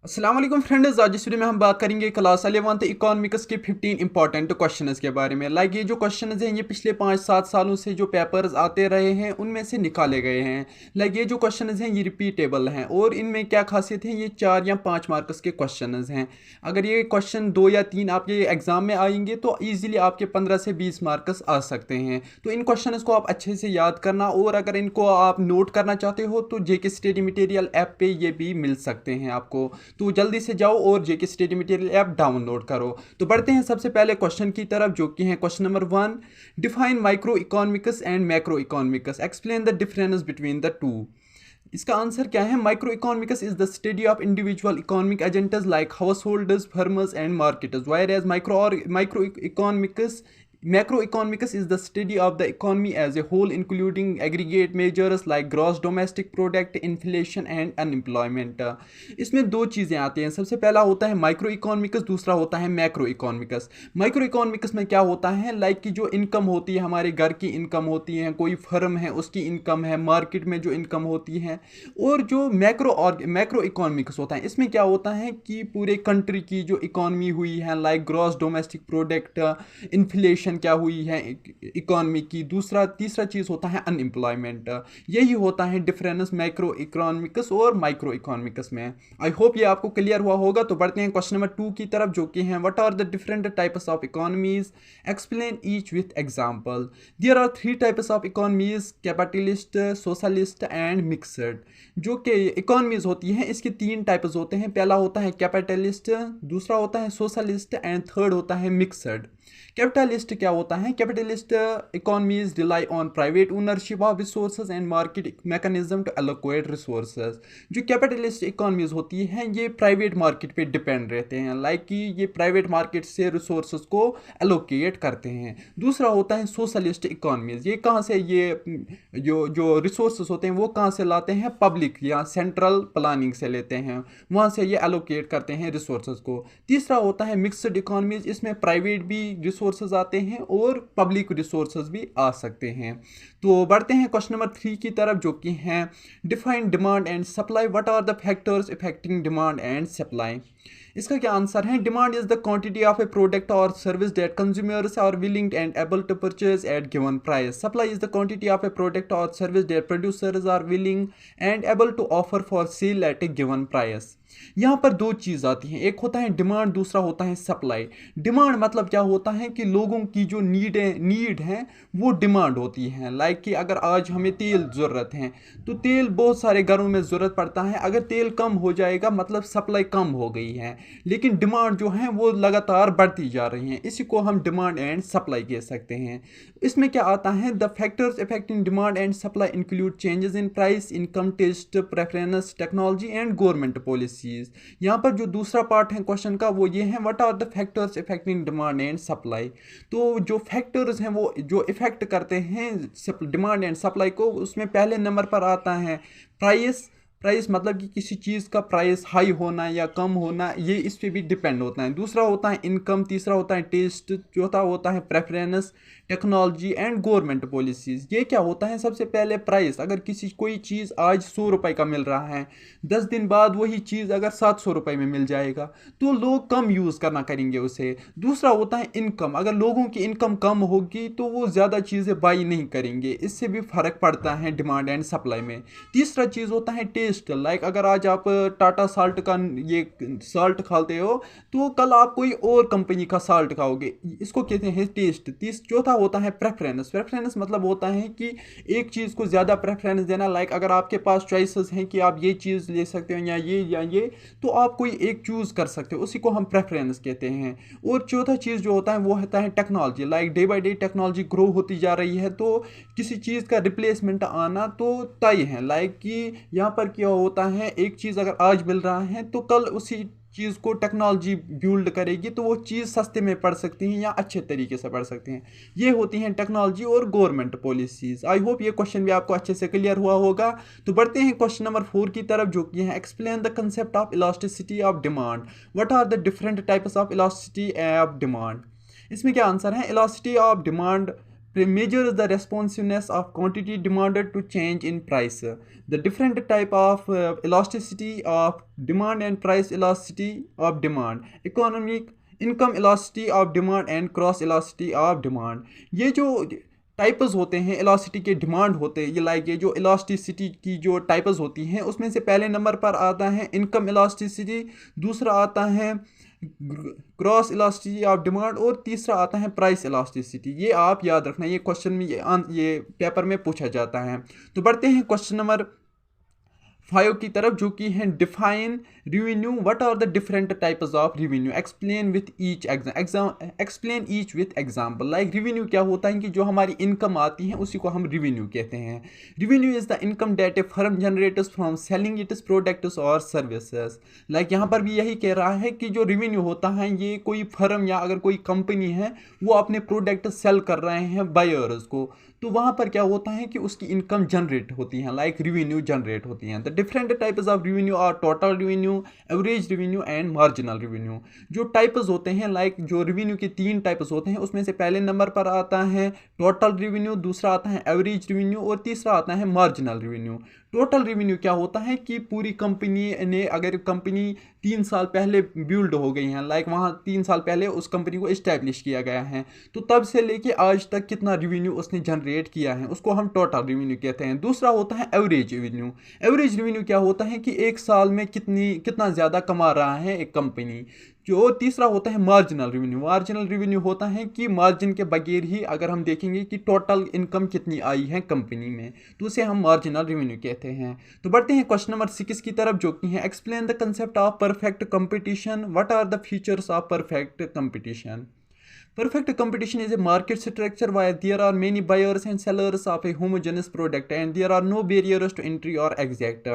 अस्सलाम वालेकुम फ्रेंड्स, आज इस वीडियो में हम बात करेंगे क्लास 11th इकोनॉमिक्स के 15 इंपॉर्टेंट क्वेश्चंस के बारे में। ये जो क्वेश्चंस हैं ये पिछले 5-7 सालों से जो पेपर्स आते रहे हैं उनमें से निकाले गए हैं। ये जो क्वेश्चंस हैं ये रिपीटेबल हैं और इनमें क्या खासियत है, ये 4 या 5 मार्क्स के क्वेश्चंस हैं। अगर ये क्वेश्चन 2 या 3 आपके एग्जाम में आएंगे तो ईजिली आपके 15 से 20 मार्क्स आ सकते हैं। तो इन क्वेश्चन को आप अच्छे से याद करना, और अगर इनको आप नोट करना चाहते हो तो जेके स्टडी मटेरियल ऐप पे ये भी मिल सकते हैं आपको। तो जल्दी से जाओ और जेके स्टडी मटेरियल ऐप डाउनलोड करो। तो बढ़ते हैं सबसे पहले क्वेश्चन की तरफ, जो कि है question number 1। Define micro economics and macro economics, explain the difference between the two. इसका आंसर क्या है? Micro economics is the study of individual economic agents like house holders, farmers and marketers, whereas micro economics Macroeconomics is the study of the economy as a whole, including aggregate measures like gross domestic product, inflation and unemployment. इसमें दो चीज़ें आती हैं। सबसे पहला होता है micro economics, दूसरा होता है मैक्रो इकोनॉमिक्स। माइक्रो इकोनॉमिक्स में क्या होता है, कि जो इनकम होती है, हमारे घर की इनकम होती है, कोई फर्म है उसकी इनकम है, मार्केट में जो इनकम होती है। और जो मैक्रो इकोनॉमिक्स होता है, इसमें क्या होता है कि पूरे कंट्री की जो इकोनॉमी हुई है, ग्रॉस डोमेस्टिक प्रोडक्ट, इन्फ्लेशन क्या हुई है इकोनॉमी की। तीसरा चीज होता है अनएम्प्लॉयमेंट। यही होता है डिफरेंस मैक्रो इकोनॉमिक्स और माइक्रो इकोनॉमिक्स में। आई होप ये आपको क्लियर हुआ होगा। तो बढ़ते हैं क्वेश्चन नंबर 2 की तरफ, जो कि है what are the different types of economies, explain each with example. There are 3 types of economies, capitalist, socialist and mixed. जो कि इकोनॉमीज होती हैं इसके 3 टाइप्स होते हैं। पहला होता है कैपिटलिस्ट, दूसरा होता है सोशलिस्ट एंड थर्ड होता है मिक्सड। कैपिटलिस्ट क्या होता है? Capitalist economies rely on private ownership of resources and market mechanism to allocate resources. जो कैपिटलिस्ट इकोनॉमीज होती हैं ये प्राइवेट मार्केट पे डिपेंड रहते हैं, कि ये प्राइवेट मार्केट से रिसोर्सेज को एलोकेट करते हैं। दूसरा होता है सोशलिस्ट इकोनॉमीज। ये कहाँ से, ये जो रिसोर्सेज होते हैं वो कहाँ से लाते हैं? पब्लिक या सेंट्रल प्लानिंग से लेते हैं, वहाँ से ये एलोकेट करते हैं रिसोर्सेज को। तीसरा होता है मिक्सड इकोनॉमीज। इसमें प्राइवेट भी रिसोर्सेज आते हैं और पब्लिक रिसोर्सेज भी आ सकते हैं। तो बढ़ते हैं क्वेश्चन नंबर 3 की तरफ, जो कि हैं define demand and supply, what are the factors affecting demand and supply. इसका क्या आंसर है? Demand is the quantity of a product और service that consumers are willing and able to purchase at given price. Supply is the quantity of a product और service that producers are willing and able to offer for sale at a given price. यहाँ पर दो चीज़ आती हैं, एक होता है demand, दूसरा होता है सप्लाई। डिमांड मतलब क्या होता है कि लोगों की जो नीड है वो डिमांड होती है। कि अगर आज हमें तेल ज़रूरत है तो तेल बहुत सारे घरों में ज़रूरत पड़ता है। अगर तेल कम हो जाएगा मतलब सप्लाई कम हो गई है, लेकिन डिमांड जो है वो लगातार बढ़ती जा रही है। इसी को हम डिमांड एंड सप्लाई कह सकते हैं। इसमें क्या आता है? The factors affecting demand and supply include changes in price, income, test preference, technology and government policies. यहाँ पर जो दूसरा पार्ट है क्वेश्चन का वो ये है what are the factors affecting demand and supply. तो जो फैक्टर्स हैं वो जो इफेक्ट करते हैं डिमांड एंड सप्लाई को, उसमें पहले नंबर पर आता है प्राइस। प्राइस मतलब कि किसी चीज़ का प्राइस हाई होना या कम होना, ये इस पे भी डिपेंड होता है। दूसरा होता है इनकम, तीसरा होता है टेस्ट, चौथा होता है preference, technology and government policies. ये क्या होता है? सबसे पहले प्राइस। अगर कोई चीज़ आज 100 रुपये का मिल रहा है, 10 दिन बाद वही चीज़ अगर 700 रुपये में मिल जाएगा तो लोग कम यूज़ करना करेंगे उसे। दूसरा होता है इनकम। अगर लोगों की इनकम कम होगी तो वो ज़्यादा चीज़ें बाई नहीं करेंगे, इससे भी फ़र्क पड़ता है डिमांड एंड सप्लाई में। तीसरा चीज़ होता है टेस्ट। अगर आज आप टाटा साल्ट का ये साल्ट खाते हो तो कल आप कोई और कंपनी का साल्ट खाओगे, इसको कहते हैं टेस्ट। चौथा होता है प्रेफरेंस। प्रेफरेंस मतलब होता है कि एक चीज़ को ज़्यादा प्रेफरेंस देना। अगर आपके पास चॉइसेस हैं कि आप ये चीज़ ले सकते हो या ये, तो आप कोई एक चूज़ कर सकते हो, उसी को हम प्रेफरेंस कहते हैं। और चौथा चीज़ जो होता है वो होता है technology. Day by day technology grow होती जा रही है, तो किसी चीज़ का रिप्लेसमेंट आना तो तय है। कि यहाँ पर क्या होता है, एक चीज़ अगर आज मिल रहा है तो कल उसी चीज़ को टेक्नोलॉजी बिल्ड करेगी तो वो चीज़ सस्ते में पड़ सकती हैं या अच्छे तरीके से पड़ सकती हैं। ये होती हैं टेक्नोलॉजी और गवर्नमेंट पॉलिसीज़। आई होप ये क्वेश्चन भी आपको अच्छे से क्लियर हुआ होगा। तो बढ़ते हैं क्वेश्चन नंबर 4 की तरफ, जो कि है explain the concept of elasticity of demand, what are the different types of elasticity of demand. इसमें क्या आंसर है? Elasticity of demand measures the responsiveness of quantity demanded to change in price. The different type of elasticity of demand and price elasticity of demand, economic income elasticity of demand and cross elasticity of demand. ये जो types होते हैं elasticity के demand होते हैं, ये like ये जो इलास्टिसिटी की जो टाइप्स होती हैं उसमें से पहले नंबर पर आता है इनकम इलास्टिसिटी, दूसरा आता है क्रॉस इलास्टिसिटी ऑफ डिमांड और तीसरा आता है प्राइस इलास्टिसिटी। ये आप याद रखना, ये क्वेश्चन में ये पेपर में पूछा जाता है। तो बढ़ते हैं क्वेश्चन नंबर 5 की तरफ, जो कि है define revenue. What are the different types of revenue, explain with each explain each with example. Like revenue क्या होता है कि जो हमारी इनकम आती है उसी को हम रेवेन्यू कहते हैं। Revenue is the income that A firm generates from selling its products और सर्विसेज। लाइक यहाँ पर भी यही कह रहा है कि जो रेवेन्यू होता है ये कोई फर्म या अगर कोई कंपनी है वो अपने प्रोडक्ट सेल कर रहे हैं बायर्स को, तो वहाँ पर क्या होता है कि उसकी इनकम जनरेट होती है, लाइक रेवेन्यू जनरेट होती है। The different types of revenue are total revenue, average revenue and marginal revenue. जो टाइप्स होते हैं, लाइक जो रेवेन्यू के 3 टाइप्स होते हैं उसमें से पहले नंबर पर आता है टोटल रेवेन्यू, दूसरा आता है एवरेज रेवेन्यू और तीसरा आता है मार्जिनल रेवेन्यू। टोटल रेवेन्यू क्या होता है कि पूरी कंपनी ने, अगर कंपनी 3 साल पहले बिल्ड हो गई है, लाइक वहाँ 3 साल पहले उस कंपनी को इस्टेब्लिश किया गया है, तो तब से लेके आज तक कितना रेवेन्यू उसने जनरेट किया है उसको हम टोटल रेवेन्यू कहते हैं। दूसरा होता है एवरेज रेवेन्यू। एवरेज रेवेन्यू क्या होता है कि एक साल में कितना ज़्यादा कमा रहा है एक कंपनी। जो तीसरा होता है मार्जिनल रेवेन्यू। मार्जिनल रेवेन्यू होता है कि मार्जिन के बगैर ही अगर हम देखेंगे कि टोटल इनकम कितनी आई है कंपनी में, तो उसे हम मार्जिनल रेवेन्यू कहते हैं। तो बढ़ते हैं क्वेश्चन नंबर 6 की तरफ, जो कि है explain the concept of perfect competition. What are the features of perfect competition. Perfect competition is a market structure where there are many buyers and sellers of a homogeneous product and there are no barriers to entry or exit.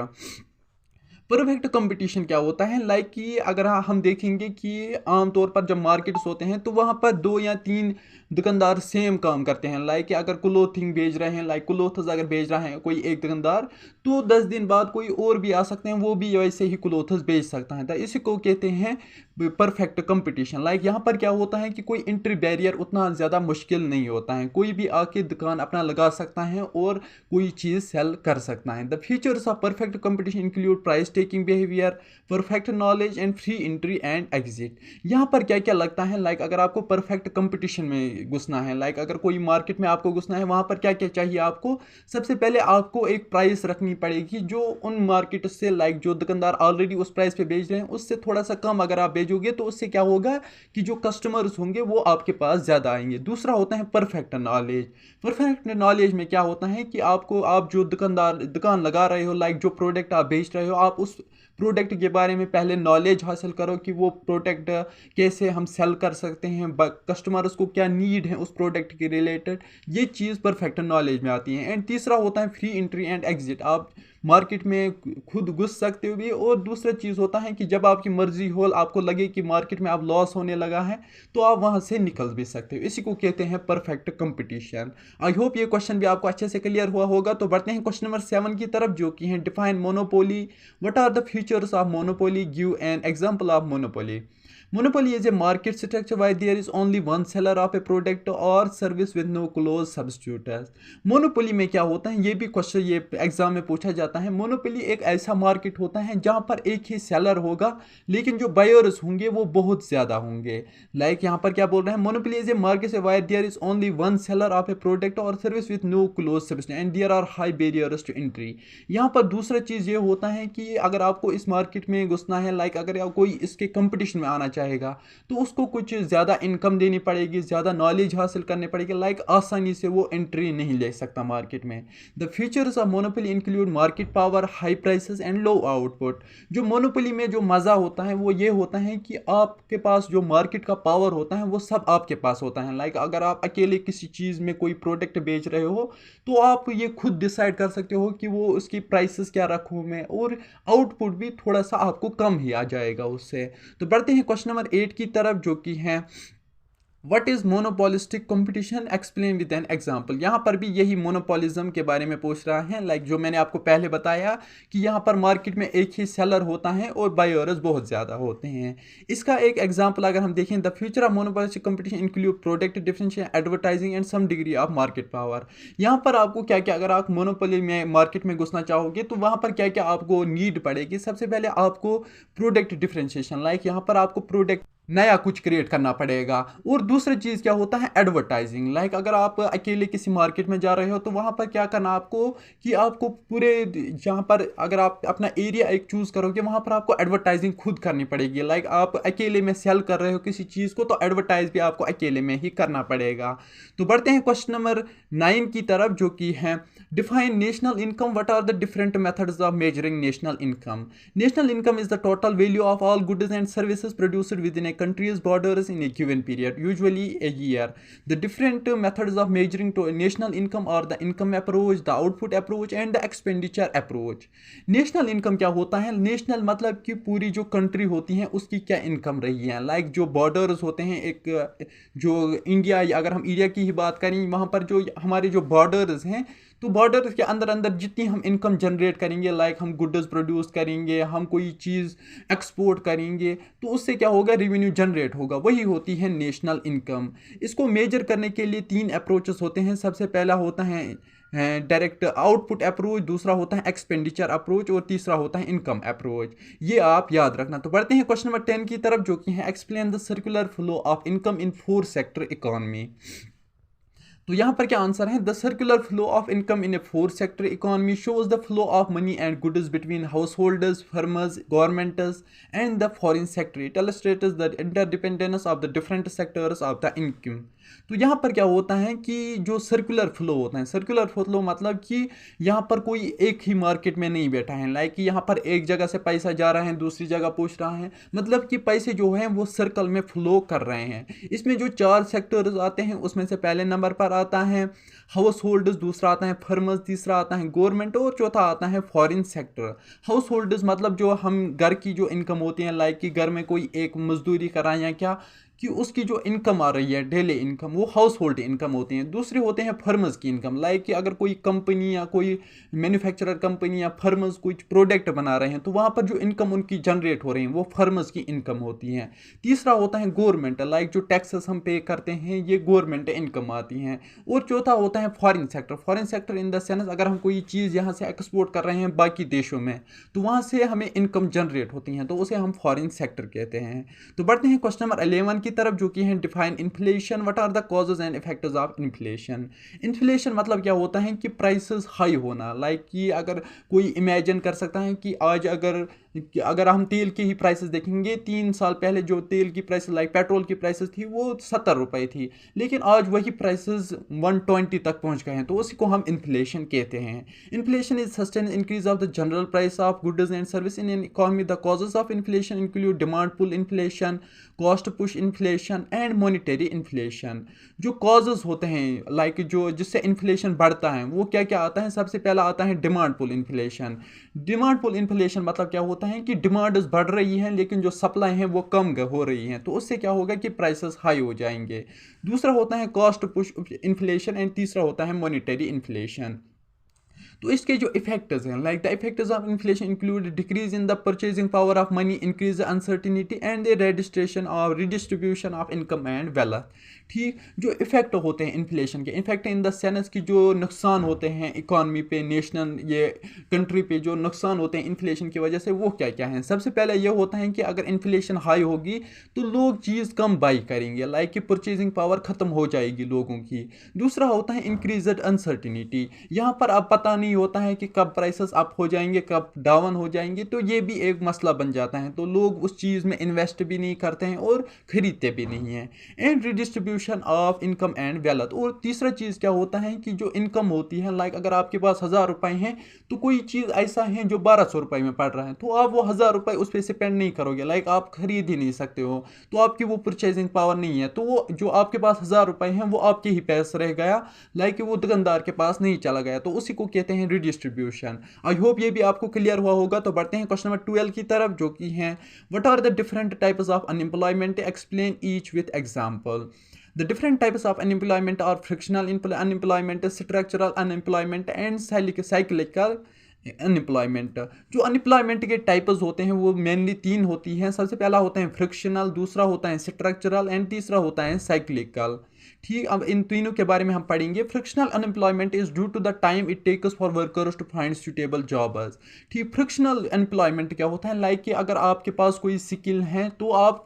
Perfect competition क्या होता है, like कि अगर हम देखेंगे कि आमतौर पर जब मार्केट्स होते हैं तो वहाँ पर 2 या 3 दुकानदार सेम काम करते हैं। लाइक अगर क्लोथिंग बेच रहे हैं, लाइक क्लोथ्स अगर बेच रहे हैं कोई एक दुकानदार, तो 10 दिन बाद कोई और भी आ सकते हैं, वो भी वैसे ही क्लोथ्स बेच सकता है। तो इसी को कहते हैं परफेक्ट कंपटीशन। लाइक यहाँ पर क्या होता है कि कोई एंट्री बैरियर उतना ज़्यादा मुश्किल नहीं होता है, कोई भी आके दुकान अपना लगा सकता है और कोई चीज़ सेल कर सकता है। The features of perfect competition include price taking behaviour, perfect knowledge and free entry and exit. यहाँ पर क्या क्या लगता है, लाइक अगर आपको परफेक्ट कंपटीशन में घुसना है, लाइक अगर कोई मार्केट में आपको घुसना है, वहाँ पर क्या क्या चाहिए आपको। सबसे पहले आपको एक प्राइस रखनी पड़ेगी जो उन मार्केट से, लाइक जो दुकानदार ऑलरेडी उस प्राइस पे बेच रहे हैं उससे थोड़ा सा कम अगर आप बेचोगे तो उससे क्या होगा कि जो कस्टमर्स होंगे वो आपके पास ज़्यादा आएंगे। दूसरा होता है परफेक्ट नॉलेज। परफेक्ट नॉलेज में क्या होता है कि आप जो दुकान लगा रहे हो, लाइक जो प्रोडक्ट आप बेच रहे हो, आप उस प्रोडक्ट के बारे में पहले नॉलेज हासिल करो कि वो प्रोडक्ट कैसे हम सेल कर सकते हैं, कस्टमर्स को क्या नीड है उस प्रोडक्ट के रिलेटेड, ये चीज़ परफेक्ट नॉलेज में आती है। एंड तीसरा होता है फ्री एंट्री एंड एग्जिट। आप मार्केट में खुद घुस सकते हो भी, और दूसरा चीज़ होता है कि जब आपकी मर्जी हो, आपको लगे कि मार्केट में आप लॉस होने लगा है, तो आप वहाँ से निकल भी सकते हो। इसी को कहते हैं परफेक्ट कंपटीशन। आई होप ये क्वेश्चन भी आपको अच्छे से क्लियर हुआ होगा। तो बढ़ते हैं क्वेश्चन नंबर 7 की तरफ, जो कि है define monopoly. What are the features of monopoly, give an example of monopoly. Monopoly is a market structure where there is only one seller of a product or service with no close substitutes. Monopoly में क्या होता है, ये भी question ये exam में पूछा जाता है। Monopoly एक ऐसा मार्केट होता है जहाँ पर एक ही सेलर होगा लेकिन जो बायर्स होंगे वो बहुत ज़्यादा होंगे। लाइक यहाँ पर क्या बोल रहे हैं, Monopoly is a market where there is only one seller of a product or service with no close substitute and there are high barriers to entry. यहाँ पर दूसरा चीज़ ये होता है कि अगर आपको इस मार्केट में घुसना है, लाइक अगर कोई इसके कंपटीशन में आना चाहेगा तो उसको कुछ ज़्यादा इनकम देनी पड़ेगी, ज़्यादा नॉलेज हासिल करनी पड़ेगी, लाइक आसानी से वो एंट्री नहीं ले सकता मार्केट में। The features of monopoly include market power, high prices and low output. जो मोनोपोली में जो मज़ा होता है वो ये होता है कि आपके पास जो मार्केट का पावर होता है वो सब आपके पास होता है। लाइक अगर आप अकेले किसी चीज़ में कोई प्रोडक्ट बेच रहे हो तो आप ये खुद डिसाइड कर सकते हो कि वो उसकी प्राइसेस क्या रखूँ मैं, और आउटपुट भी थोड़ा सा आपको कम ही आ जाएगा उससे। तो बढ़ते हैं क्वेश्चन नंबर 8 की तरफ, जो कि है what is monopolistic competition, explain with an example. यहाँ पर भी यही मोनोपोलिज्म के बारे में पूछ रहा है। लाइक जो मैंने आपको पहले बताया कि यहाँ पर मार्केट में एक ही सेलर होता है और बायर्स बहुत ज़्यादा होते हैं। इसका एक एग्जांपल अगर हम देखें, the future of monopolistic competition include product differentiation, advertising and some degree of market power. यहाँ पर आपको क्या क्या, अगर आप मोनोपोली में मार्केट में घुसना चाहोगे तो वहाँ पर क्या क्या आपको नीड पड़ेगी। सबसे पहले आपको प्रोडक्ट डिफरेंशिएशन, लाइक यहाँ पर आपको प्रोडक्ट नया कुछ क्रिएट करना पड़ेगा। और दूसरी चीज़ क्या होता है, एडवर्टाइजिंग। लाइक अगर आप अकेले किसी मार्केट में जा रहे हो तो वहाँ पर क्या करना आपको कि आपको पूरे, जहाँ पर अगर आप अपना एरिया एक चूज़ करोगे वहाँ पर आपको एडवर्टाइजिंग खुद करनी पड़ेगी। लाइक आप अकेले में सेल कर रहे हो किसी चीज़ को तो एडवर्टाइज भी आपको अकेले में ही करना पड़ेगा। तो बढ़ते हैं क्वेश्चन नंबर 9 की तरफ, जो कि है define national income, what are the different methods of measuring national income. National income is the total value of all goods and services produced within country's borders in a given period, usually a year. The different methods of measuring to national income are the income approach, the output approach and the expenditure approach. National income क्या होता है? National मतलब कि पूरी जो country होती है उसकी क्या इनकम रही है। लाइक जो बॉर्डर्स होते हैं, एक जो इंडिया, अगर हम इंडिया की ही बात करें, वहाँ पर जो हमारे जो बॉर्डर्स हैं तो बॉर्डर के अंदर अंदर जितनी हम इनकम जनरेट करेंगे, लाइक हम गुड्स प्रोड्यूस करेंगे, हम कोई चीज़ एक्सपोर्ट करेंगे तो उससे क्या होगा, रेवेन्यू जनरेट होगा, वही होती है नेशनल इनकम। इसको मेजर करने के लिए 3 अप्रोचेस होते हैं। सबसे पहला होता है डायरेक्ट आउटपुट अप्रोच, दूसरा होता है एक्सपेंडिचर अप्रोच और तीसरा होता है इनकम अप्रोच। ये आप याद रखना। तो बढ़ते हैं क्वेश्चन नंबर 10 की तरफ, जो कि है explain the circular flow of income in 4 sector economy. तो यहाँ पर क्या आंसर है, the circular flow of income in a 4 sector economy shows the flow of money and goods between house holders, farmers, governments and the foreign sector. It illustrates the interdependence of the different sectors of the income. तो यहाँ पर क्या होता है कि जो circular flow होता है, सर्कुलर फ्लो मतलब कि यहाँ पर कोई एक ही मार्केट में नहीं बैठा है। लाइक कि यहाँ पर एक जगह से पैसा जा रहा है दूसरी जगह पूछ रहा है, मतलब कि पैसे जो हैं वो सर्कल में फ्लो कर रहे हैं। इसमें जो 4 सेक्टर्स आते हैं उसमें से पहले नंबर पर आता है हाउस होल्डर्स, दूसरा आता है फर्मर्स, तीसरा आता है गवर्नमेंट और चौथा आता है फॉरेन सेक्टर। हाउस होल्डर्स मतलब जो हम घर की जो इनकम होती है, लाइक कि घर में कोई एक मजदूरी कर रहा है या क्या, कि उसकी जो इनकम आ रही है डेली इनकम, वो हाउस होल्ड इनकम होती है। दूसरे होते हैं फर्मर्स की इनकम, लाइक कि अगर कोई कंपनी या कोई मैन्युफैक्चरर कंपनी या फर्मर्स कुछ प्रोडक्ट बना रहे हैं तो वहाँ पर जो इनकम उनकी जनरेट हो रही है वो फर्मर्स की इनकम होती है। तीसरा होता है गवर्नमेंट, लाइक जो टैक्सेस हम पे करते हैं ये गवर्नमेंट इनकम आती हैं। और चौथा होता है foreign sector. Foreign sector in the sense अगर हम कोई चीज़ यहाँ से एक्सपोर्ट कर रहे हैं बाकी देशों में तो वहाँ से हमें इनकम जनरेट होती हैं, तो उसे हम फॉरेन सेक्टर कहते हैं। तो बढ़ते हैं क्वेश्चन नंबर 11 की तरफ, जो कि है define inflation, what are the causes and effects of inflation. Inflation मतलब क्या होता है कि प्राइसेस हाई होना। लाइक कि अगर कोई इमेजिन कर सकता है कि आज अगर हम तेल की ही प्राइसेस देखेंगे, 3 साल पहले जो तेल की प्राइस, लाइक पेट्रोल की प्राइसेस थी वो 70 रुपए थी, लेकिन आज वही प्राइसेस 120 तक पहुंच गए हैं, तो उसी को हम इन्फ्लेशन कहते हैं। Inflation is sustain increase of the general price of goods and service in an economy. The causes of inflation include demand pull inflation, cost push inflation and monetary inflation. जो कॉजेज होते हैं, like जो जिससे inflation बढ़ता है वो क्या क्या आता है, सबसे पहला आता है demand pull inflation. Demand pull inflation मतलब क्या होता है कि डिमांड बढ़ रही है लेकिन जो सप्लाई है वो कम हो रही है, तो उससे क्या होगा कि प्राइसेस हाई हो जाएंगे। दूसरा होता है कॉस्ट पुश इन्फ्लेशन एंड तीसरा होता है मॉनिटरी इन्फ्लेशन। तो इसके जो इफेक्ट्स हैं, like the effects of inflation include decrease in the purchasing power of money, increase uncertainty and the redistribution of income and wealth. ठीक, जो इफेक्ट होते हैं इन्फ्लेशन के, इफेक्ट इन द सेंस की जो नुकसान होते हैं इकॉनमी पे, नेशनल ये कंट्री पे जो नुकसान होते हैं इन्फ्लेशन की वजह से, वो क्या क्या हैं। सबसे पहले ये होता है कि अगर इन्फ्लेशन हाई होगी तो लोग चीज़ कम बाई करेंगे, लाइक कि परचेजिंग पावर ख़त्म हो जाएगी लोगों की। दूसरा होता है इंक्रीज्ड अनसर्टिनिटी, यहाँ पर अब पता नहीं होता है कि कब प्राइसेस अप हो जाएंगे कब डाउन हो जाएंगे, तो ये भी एक मसला बन जाता है, तो लोग उस चीज़ में इन्वेस्ट भी नहीं करते हैं और ख़रीदते भी नहीं हैं। And redistribution of income and wealth. और तीसरा चीज़ क्या होता है कि जो इनकम होती है, लाइक अगर आपके पास 1000 रुपए हैं तो कोई चीज़ ऐसा है जो 1200 रुपए में पड़ रहा है, तो आप वो 1000 रुपए उस पर स्पेंड नहीं करोगे, लाइक आप खरीद ही नहीं सकते हो, तो आपकी वो परचेजिंग पावर नहीं है, तो वो जो आपके पास 1000 रुपए हैं वो आपके ही पास रह गया, लाइक वो दुकानदार के पास नहीं चला गया, तो उसी को कहते हैं रिडिस्ट्रीब्यूशन। आई होप ये भी आपको क्लियर हुआ होगा। तो बढ़ते हैं क्वेश्चन नंबर 12 की तरफ, जो कि है what are the different types of unemployment, explain each with example. The different types of unemployment are frictional unemployment, structural unemployment and cyclical unemployment. जो अनएम्प्लॉयमेंट के टाइप्स होते हैं वो मेनली तीन होती हैं। सबसे पहला होता है फ्रिक्शनल, दूसरा होता है स्ट्रक्चरल एंड तीसरा होता है साइक्लिकल। ठीक, अब इन तीनों के बारे में हम पढ़ेंगे। Frictional unemployment is due to the time it takes for workers to find suitable jobs. ठीक, फ्रिक्शनल अनएम्प्लॉयमेंट क्या होता है, लाइक कि अगर आपके पास कोई स्किल है तो आप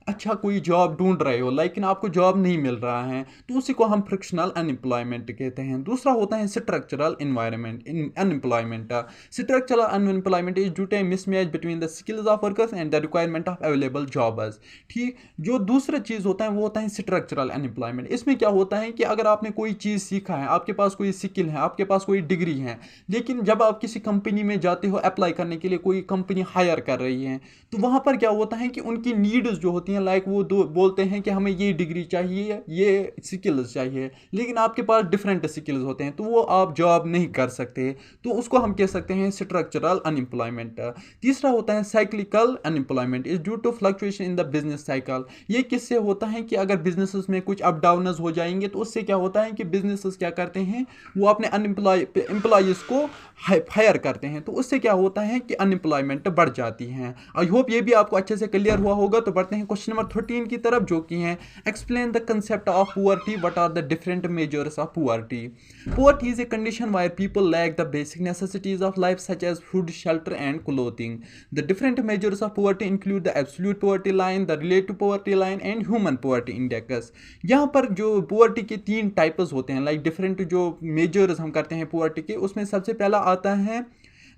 अच्छा कोई जॉब ढूंढ रहे हो लेकिन आपको जॉब नहीं मिल रहा है, तो उसी को हम फ्रिक्शनल अनएम्प्लॉयमेंट कहते हैं। दूसरा होता है structural environment unemployment. Structural unemployment is due to a mismatch between the skills of workers and the requirement of available jobs. ठीक, जो दूसरा चीज़ होता है वो होता है स्ट्रक्चरल अनएम्प्लॉयमेंट। इसमें क्या होता है कि अगर आपने कोई चीज़ सीखा है, आपके पास कोई स्किल है, आपके पास कोई डिग्री है, लेकिन जब आप किसी कंपनी में जाते हो अप्लाई करने के लिए, कोई कंपनी हायर कर रही है, तो वहाँ पर क्या होता है कि उनकी नीड्स जो होती हैं, लाइक वो बोलते हैं कि हमें ये डिग्री चाहिए, ये स्किल्स चाहिए, लेकिन आपके पास डिफरेंट स्किल्स होते हैं, तो वो आप जॉब नहीं कर सकते, तो उसको हम कह सकते हैं स्ट्रक्चरल अनएम्प्लॉयमेंट। तीसरा होता है cyclical unemployment is due to fluctuation in the business cycle. ये किससे होता है कि अगर बिजनेसेस में कुछ अप डाउनस हो जाएंगे तो उससे क्या होता है कि बिजनेसेस क्या करते हैं, वो अपने एम्प्लॉयज़ को हायर करते हैं, तो उससे क्या होता है कि अनएम्प्लॉयमेंट बढ़ जाती है। आई होप ये भी आपको अच्छे से क्लियर हुआ होगा। तो बढ़ते हैं क्वेश्चन नंबर 13 की तरफ, जो कि है explain the concept of poverty, what are the different measures of poverty. Poverty is a condition where people lack the basic necessities of life such as food, shelter and clothing. The different measures of poverty include the absolute poverty line, the relative poverty line and human poverty index. यहाँ पर जो poverty के तीन types होते हैं, like different जो measures हम करते हैं पुअर्टी के, उसमें सबसे पहला आता है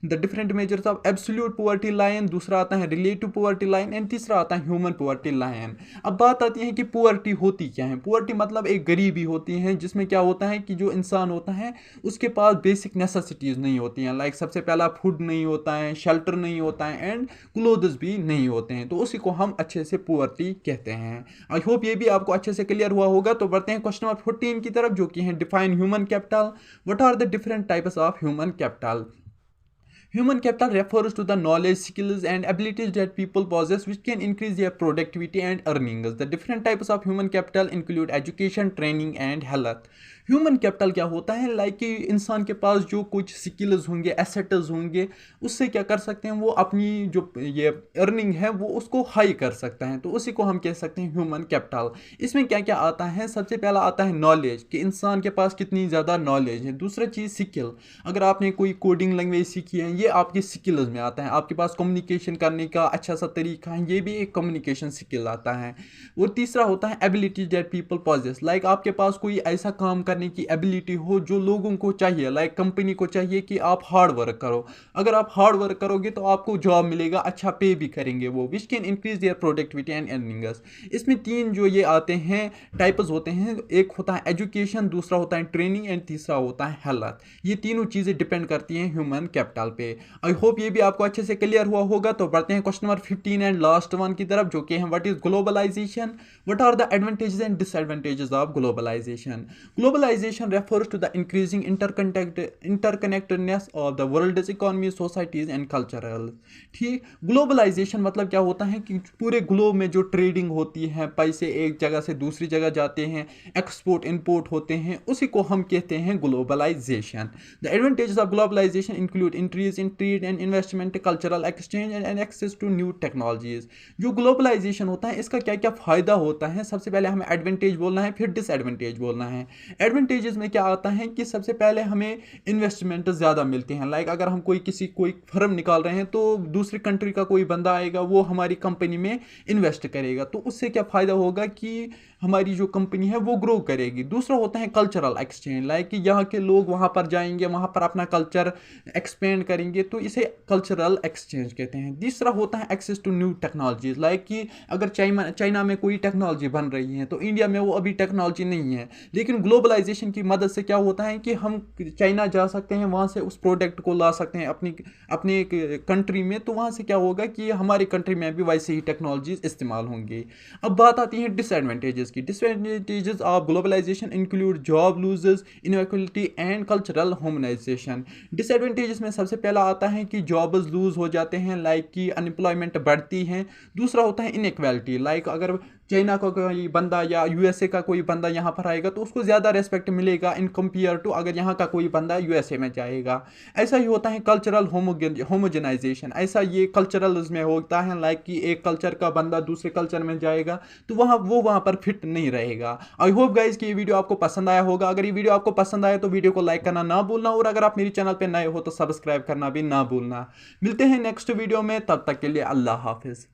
the different measures of absolute poverty line, दूसरा आता है रिलेटिव पुअर्टी लाइन एंड तीसरा आता है ह्यूमन पुअर्टी लाइन। अब बात आती है कि पुअर्टी होती क्या है। पुअर्टी मतलब एक गरीबी होती है जिसमें क्या होता है कि जो इंसान होता है उसके पास बेसिक नेसेसिटीज़ नहीं होती हैं, लाइक सबसे पहला फूड नहीं होता है, शेल्टर नहीं होता है एंड क्लोथ्स भी नहीं होते हैं, तो उसी को हम अच्छे से पुअर्टी कहते हैं। आई होप ये भी आपको अच्छे से क्लियर हुआ होगा। तो बढ़ते हैं क्वेश्चन नंबर 14 की तरफ, जो कि है define human capital, what are the different types of human capital. Human capital refers to the knowledge, skills, and abilities that people possess which can increase their productivity and earnings. The different types of human capital include education, training, and health. Human capital क्या होता है, like कि इंसान के पास जो कुछ skills होंगे, assets होंगे, उससे क्या कर सकते हैं, वो अपनी जो ये अर्निंग है वो उसको हाई कर सकता है, तो उसी को हम कह सकते हैं ह्यूमन कैपिटल। इसमें क्या क्या आता है, सबसे पहला आता है नॉलेज, कि इंसान के पास कितनी ज़्यादा नॉलेज है। दूसरा चीज़ स्किल, अगर आपने कोई कोडिंग लैंग्वेज सीखी है, ये आपके स्किल्स में आता है। आपके पास कम्युनिकेशन करने का अच्छा सा तरीका है, ये भी एक कम्युनिकेशन स्किल आता है। और तीसरा होता है abilities that people possess, like आपके पास कोई ऐसा काम करने की एबिलिटी हो जो लोगों को चाहिए, लाइक कंपनी को चाहिए कि आप हार्ड वर्क करो। अगर आप हार्ड वर्क करोगे तो आपको जॉब मिलेगा, अच्छा पे भी करेंगे वो, which can increase their productivity and earnings. इसमें तीन जो ये आते हैं टाइप्स होते हैं, एक होता है एजुकेशन, दूसरा होता है ट्रेनिंग एंड तीसरा होता है हेल्थ। ये तीनों चीज़ें डिपेंड करती हैं ह्यूमन कैपिटल पे। आई होप ये भी आपको अच्छे से क्लियर हुआ होगा। तो बढ़ते हैं question number 15 and last one की तरफ, जो कि है what is globalisation, what are the advantages and disadvantages of globalisation. Globalisation refers to the increasing interconnectedness of the world's economy, societies and cultural। ठीक, ग्लोबलाइजेशन मतलब क्या होता है कि पूरे ग्लोब में जो ट्रेडिंग होती है, पैसे एक जगह से दूसरी जगह जाते हैं, एक्सपोर्ट इंपोर्ट होते हैं, उसी को हम कहते हैं globalisation. The advantages of globalisation include increase in trade and investment, cultural exchange and access to new technologies. जो ग्लोबलाइजेशन होता है इसका क्या क्या फ़ायदा होता है, सबसे पहले हमें एडवांटेज बोलना है, फिर डिसएडवांटेज बोलना है। एडवांटेजेस में क्या आता है कि सबसे पहले हमें इन्वेस्टमेंट ज़्यादा मिलते हैं, लाइक अगर हम कोई फर्म निकाल रहे हैं तो दूसरी कंट्री का कोई बंदा आएगा, वो हमारी कंपनी में इन्वेस्ट करेगा, तो उससे क्या फ़ायदा होगा कि हमारी जो कंपनी है वो ग्रो करेगी। दूसरा होता है कल्चरल एक्सचेंज, लाइक कि यहाँ के लोग वहाँ पर जाएंगे, वहाँ पर अपना कल्चर एक्सपेंड करेंगे, तो इसे कल्चरल एक्सचेंज कहते हैं। तीसरा होता है access to new technologies, like कि अगर चाइना में कोई टेक्नोलॉजी बन रही है तो इंडिया में वो अभी टेक्नोलॉजी नहीं है, लेकिन ग्लोबलाइजेशन ग्लोबलाइजेशन की मदद से क्या होता है कि हम चाइना जा सकते हैं, वहाँ से उस प्रोडक्ट को ला सकते हैं अपनी अपनी कंट्री में, तो वहाँ से क्या होगा कि हमारी कंट्री में भी वैसे ही टेक्नोलॉजीज इस्तेमाल होंगी। अब बात आती है डिसएडवांटेजेस की। Disadvantages of globalisation include job losses, inequality and cultural homogenization. Disadvantages में सबसे पहला आता है कि जॉब्स लूज हो जाते हैं, लाइक कि अनएम्प्लॉयमेंट बढ़ती है। दूसरा होता है इनइक्वालिटी, लाइक अगर चाइना का कोई बंदा या यूएसए का कोई बंदा यहाँ पर आएगा तो उसको ज़्यादा रेस्पेक्ट मिलेगा इन कंपेयर टू अगर यहाँ का कोई बंदा यूएसए में जाएगा। ऐसा ही होता है कल्चरल होमोजेनाइजेशन, ऐसा ये कल्चरल में होता है, लाइक कि एक कल्चर का बंदा दूसरे कल्चर में जाएगा तो वहाँ पर फिट नहीं रहेगा। आई होप गाइज कि ये वीडियो आपको पसंद आया होगा। अगर ये वीडियो आपको पसंद आया तो वीडियो को लाइक करना ना भूलना, और अगर आप मेरे चैनल पर नए हो तो सब्सक्राइब करना भी ना भूलना। मिलते हैं नेक्स्ट वीडियो में, तब तक के लिए अल्लाह हाफिज़।